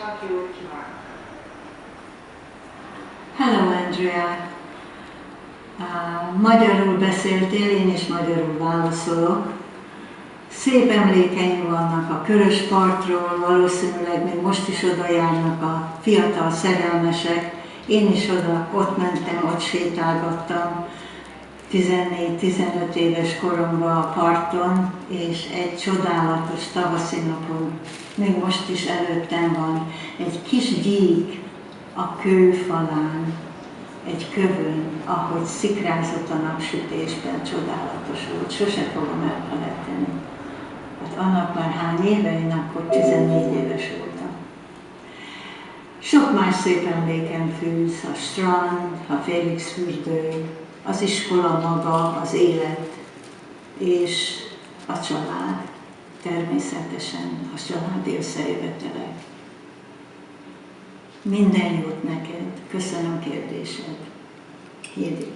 Csak jót kívánok! Hello, Andrea! Magyarul beszéltél, én is magyarul válaszolok. Szép emlékeim vannak a Köröspartról, valószínűleg még most is oda járnak a fiatal szerelmesek. Én is ott mentem, ott sétálgattam 14-15 éves koromban a parton, és egy csodálatos tavaszi napon, még most is előttem van, egy kis gyík a kőfalán, egy kövön, ahogy szikrázott a napsütésben, csodálatos volt, sose fogom elfelejteni. Hát annak már hány éve, én akkor 14 éves voltam. Sok más szép emlékem fűz, a strand, a Felixfürdő, az iskola maga, az élet, és a család, természetesen a családi összejövetelek. Minden jót neked, köszönöm kérdésed. Hédi.